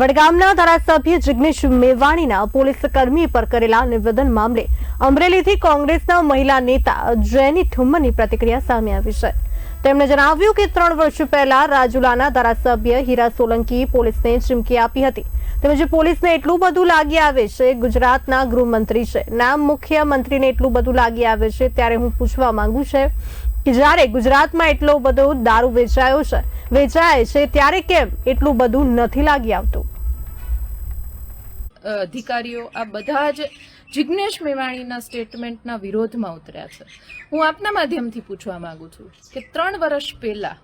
વડગામના ધારાસભ્ય જિગ્નેશ મેવાણીના પોલીસ કર્મી પર કરેલા નિવેદન મામલે અમરેલીથી કોંગ્રેસના મહિલા નેતા જેની ઠુમ્મરની પ્રતિક્રિયા સામે આવી છે। તેમણે જણાવ્યું કે 3 વર્ષ પહેલા રાજુલાના ધારાસભ્ય હીરા સોલંકી પોલીસને ચીમકી આપી હતી। તેમજ પોલીસને એટલું બધું લાગી આવે છે, ગુજરાતના ગૃહમંત્રી છે, નામ મુખ્યમંત્રીને એટલું બધું લાગી આવે છે, ત્યારે હું પૂછવા માંગુ છું કે જ્યારે ગુજરાતમાં એટલો બધો દારૂ વેચાય છે ત્યારે કેમ એટલું બધું નથી લાગી આવતું? અધિકારીઓ આ બધા જ જિગ્નેશ મેવાણીના સ્ટેટમેન્ટના વિરોધમાં ઉતર્યા છે। હું આપના માધ્યમથી પૂછવા માંગુ છું કે 3 વર્ષ પહેલા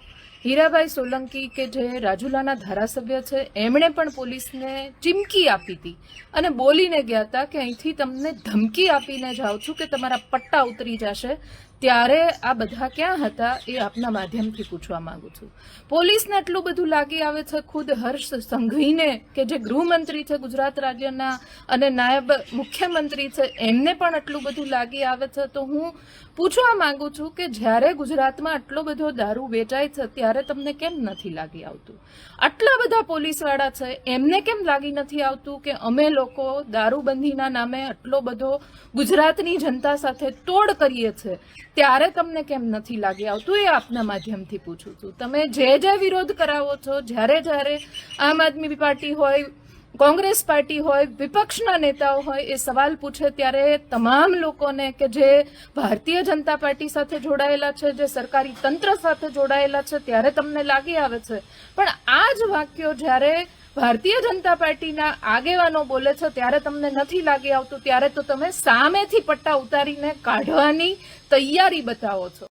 હીરાભાઈ સોલંકી કે જે રાજુલાના ધારાસભ્ય છે, એમણે પણ પોલીસને ચીમકી આપી હતી અને બોલીને ગયા હતા કે અહીંથી તમને ધમકી આપીને જાઉં છું કે તમારા પટ્ટા ઉતરી જશે। ત્યારે આ બધા ક્યાં હતા એ આપના માધ્યમથી પૂછવા માંગુ છું। પોલીસને એટલું બધું લાગી આવે છે, ખુદ હર્ષ સંઘવીને કે જે ગૃહમંત્રી છે ગુજરાત રાજ્યના અને નાયબ મુખ્યમંત્રી છે, એમને પણ એટલું બધું લાગી આવે છે। તો હું પૂછવા માંગુ છું કે જ્યારે ગુજરાતમાં આટલો બધો દારૂ વેચાય છે ત્યારે તમને કેમ નથી લાગી આવતું? આટલા બધા પોલીસવાળા છે, એમને કેમ લાગી નથી આવતું કે અમે લોકો દારૂબંધીના નામે આટલો બધો ગુજરાતની જનતા સાથે તોડ કરીએ છીએ, ત્યારે તમને કેમ નથી લાગી આવતું? એ આપના માધ્યમથી પૂછું છું। તમે જે વિરોધ કરાવો છો, જ્યારે આમ આદમી પાર્ટી હોય, કોંગ્રેસ પાર્ટી હોય, વિપક્ષના નેતાઓ હોય એ સવાલ પૂછે ત્યારે તમામ લોકોને કે જે ભારતીય જનતા પાર્ટી સાથે જોડાયેલા છે, જે સરકારી તંત્ર સાથે જોડાયેલા છે, ત્યારે તમને લાગી આવે છે। પણ આ જ વાક્યો જ્યારે ભારતીય જનતા પાર્ટીના આગેવાનો બોલે છે ત્યારે તમને નથી લાગી આવતું, ત્યારે તો તમે સામેથી પટ્ટા ઉતારીને કાઢવાની તૈયારી બતાવો છો।